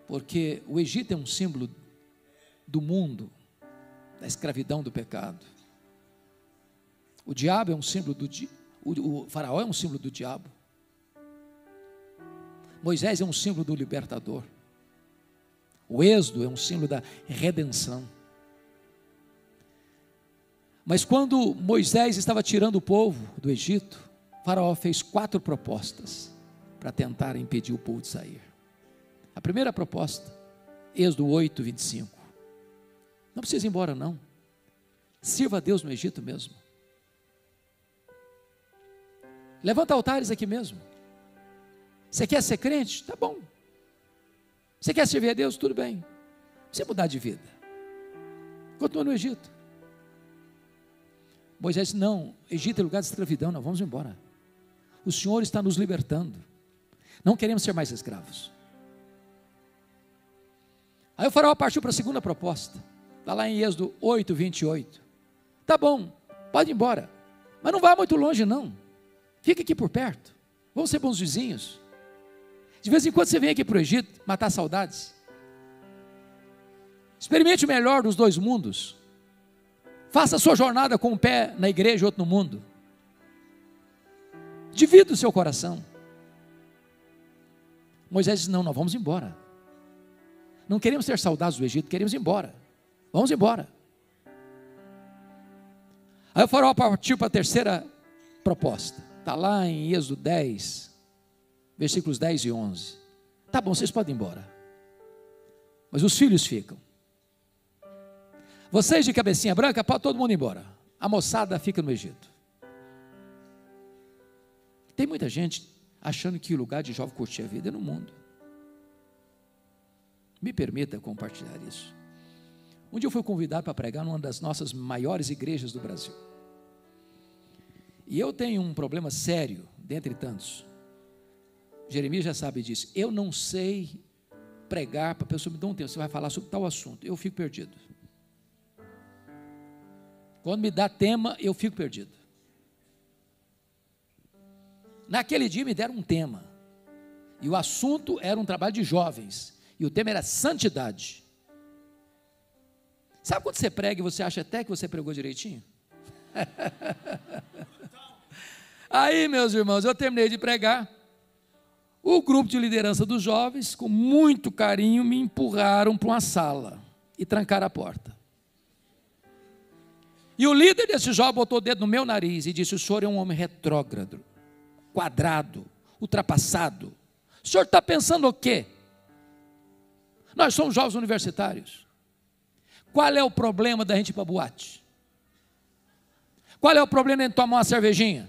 Porque o Egito é um símbolo do mundo, da escravidão, do pecado. O diabo é um símbolo o faraó é um símbolo do diabo. Moisés é um símbolo do libertador. O Êxodo é um símbolo da redenção. Mas quando Moisés estava tirando o povo do Egito, o faraó fez 4 propostas para tentar impedir o povo de sair. A primeira proposta, Êxodo 8, 25. Não precisa ir embora não. Sirva a Deus no Egito mesmo. Levanta altares aqui mesmo. Você quer ser crente? Tá bom. Você quer servir a Deus? Tudo bem. Você mudar de vida. Continua no Egito. Moisés disse: não, Egito é lugar de escravidão, não, vamos embora. O Senhor está nos libertando. Não queremos ser mais escravos. Aí o faraó partiu para a segunda proposta. Está lá em Êxodo 8, 28. Tá bom, pode ir embora. Mas não vá muito longe não. Fica aqui por perto. Vamos ser bons vizinhos. De vez em quando você vem aqui para o Egito matar saudades. Experimente o melhor dos 2 mundos. Faça a sua jornada com um pé na igreja e outro no mundo. Divida o seu coração. Moisés disse: não, nós vamos embora. Não queremos ter saudades do Egito, queremos ir embora. Vamos embora. Aí o faraó partiu para a terceira proposta. Está lá em Êxodo 10, versículos 10 e 11. Tá bom, vocês podem ir embora. Mas os filhos ficam. Vocês de cabecinha branca, pode todo mundo ir embora. A moçada fica no Egito. Tem muita gente achando que o lugar de jovem curtir a vida é no mundo. Me permita compartilhar isso. Um dia eu fui convidado para pregar numa das nossas maiores igrejas do Brasil. E eu tenho um problema sério, dentre tantos. Jeremias já sabe disso. Eu não sei pregar para a pessoa me dar um tempo. Você vai falar sobre tal assunto. Eu fico perdido. Quando me dá tema, eu fico perdido. Naquele dia me deram um tema. E o assunto era um trabalho de jovens. E o tema era santidade. Sabe quando você prega e você acha até que você pregou direitinho? Aí, meus irmãos, eu terminei de pregar. O grupo de liderança dos jovens, com muito carinho, me empurraram para uma sala e trancaram a porta. E o líder desse jovem botou o dedo no meu nariz e disse: o senhor é um homem retrógrado, quadrado, ultrapassado. O senhor está pensando o quê? Nós somos jovens universitários. Qual é o problema da gente ir para a boate? Qual é o problema de a gente tomar uma cervejinha?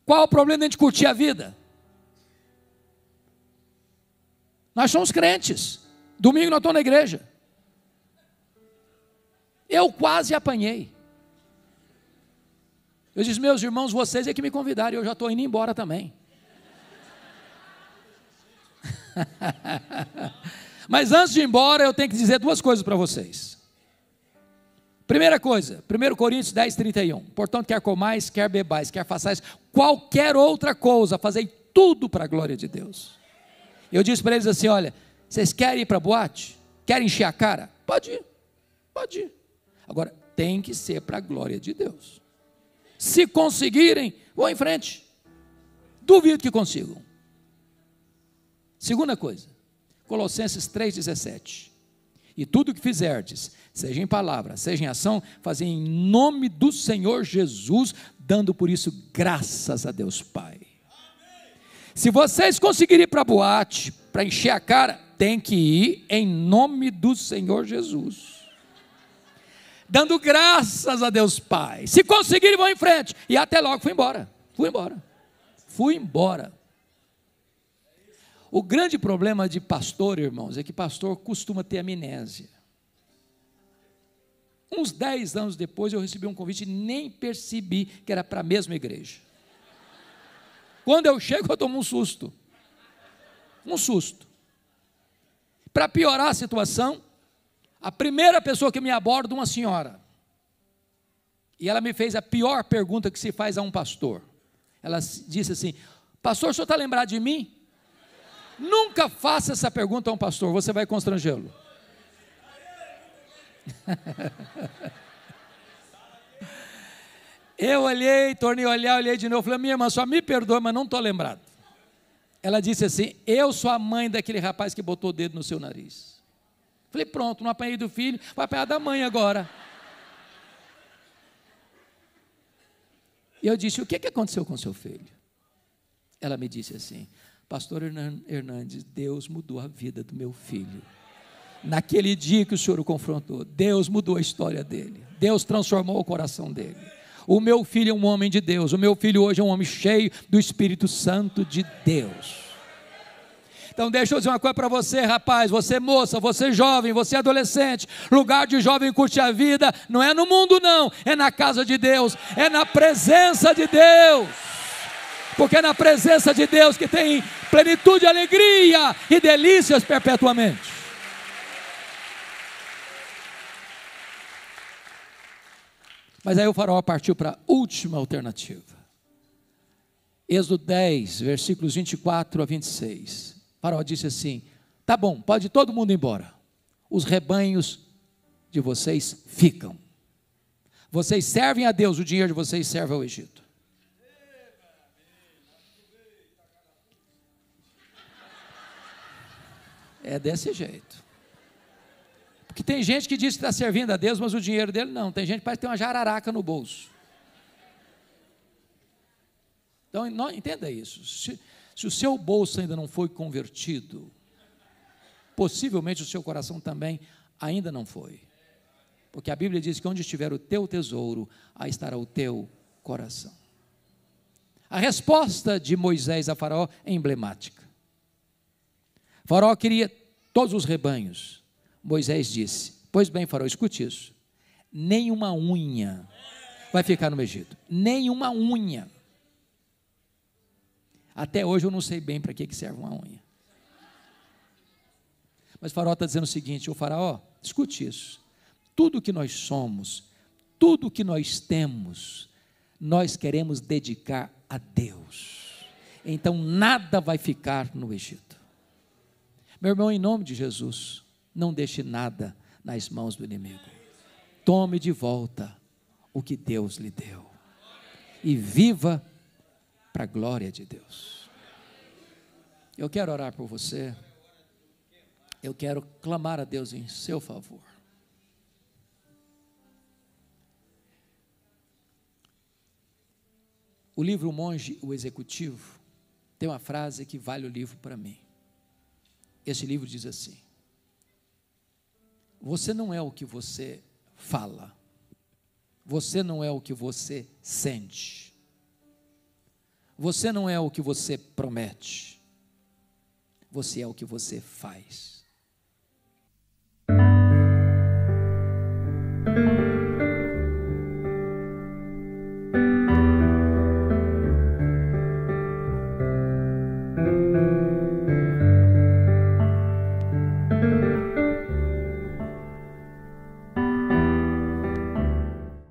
Qual é o problema de a gente curtir a vida? Nós somos crentes. Domingo nós estamos na igreja. Eu quase apanhei. Eu disse: meus irmãos, vocês é que me convidaram, eu já estou indo embora também. Mas antes de ir embora, eu tenho que dizer duas coisas para vocês. Primeira coisa, 1 Coríntios 10, 31. Portanto, quer comais, quer bebais, quer façais qualquer outra coisa, fazei tudo para a glória de Deus. Eu disse para eles assim: olha, vocês querem ir para a boate? Querem encher a cara? Pode ir, pode ir. Agora, tem que ser para a glória de Deus. Se conseguirem, vão em frente. Duvido que consigam. Segunda coisa, Colossenses 3,17. E tudo o que fizerdes, seja em palavra, seja em ação, fazei em nome do Senhor Jesus, dando por isso graças a Deus Pai. Se vocês conseguirem ir para a boate, para encher a cara, tem que ir em nome do Senhor Jesus, dando graças a Deus Pai. Se conseguirem, vão em frente. E até logo, fui embora. O grande problema de pastor, irmãos, é que pastor costuma ter amnésia. Uns 10 anos depois eu recebi um convite e nem percebi que era para a mesma igreja. Quando eu chego, eu tomo um susto. Para piorar a situação, a primeira pessoa que me aborda, uma senhora, e ela me fez a pior pergunta que se faz a um pastor. Ela disse assim: pastor, o senhor está lembrado de mim? Nunca faça essa pergunta a um pastor, você vai constrangê-lo. Eu olhei, tornei a olhar, olhei de novo, falei: minha irmã, só me perdoa, mas não estou lembrado. Ela disse assim: eu sou a mãe daquele rapaz que botou o dedo no seu nariz. Falei: pronto, não apanhei do filho, vai apanhar da mãe agora. E eu disse: o que aconteceu com seu filho? Ela me disse assim: pastor Hernandes, Deus mudou a vida do meu filho. Naquele dia que o senhor o confrontou, Deus mudou a história dele. Deus transformou o coração dele. O meu filho é um homem de Deus. O meu filho hoje é um homem cheio do Espírito Santo de Deus. Então deixa eu dizer uma coisa para você, rapaz, você moça, você jovem, você adolescente. Lugar de jovem curte a vida não é no mundo não, é na casa de Deus, é na presença de Deus. Porque é na presença de Deus que tem plenitude, alegria e delícias perpetuamente. Mas aí o faraó partiu para a última alternativa. Êxodo 10, versículos 24 a 26. O faraó disse assim: tá bom, pode todo mundo ir embora. Os rebanhos de vocês ficam. Vocês servem a Deus, o dinheiro de vocês serve ao Egito. É desse jeito. Porque tem gente que diz que está servindo a Deus, mas o dinheiro dele não. Tem gente que parece ter uma jararaca no bolso. Então, não, entenda isso. Se o seu bolso ainda não foi convertido, possivelmente o seu coração também Ainda não foi. Porque a Bíblia diz que onde estiver o teu tesouro, aí estará o teu coração. A resposta de Moisés a Faraó é emblemática. Faraó queria todos os rebanhos. Moisés disse: pois bem, Faraó, escute isso. Nenhuma unha vai ficar no Egito. Nenhuma unha. Até hoje eu não sei bem para que serve uma unha. Mas Faraó está dizendo o seguinte: ô Faraó, escute isso. Tudo que nós somos, tudo que nós temos, nós queremos dedicar a Deus. Então nada vai ficar no Egito. Meu irmão, em nome de Jesus, não deixe nada nas mãos do inimigo. Tome de volta o que Deus lhe deu e viva para a glória de Deus. Eu quero orar por você. Eu quero clamar a Deus em seu favor. O livro O Monge, o Executivo, tem uma frase que vale o livro para mim. Esse livro diz assim: você não é o que você fala, você não é o que você sente, você não é o que você promete, você é o que você faz.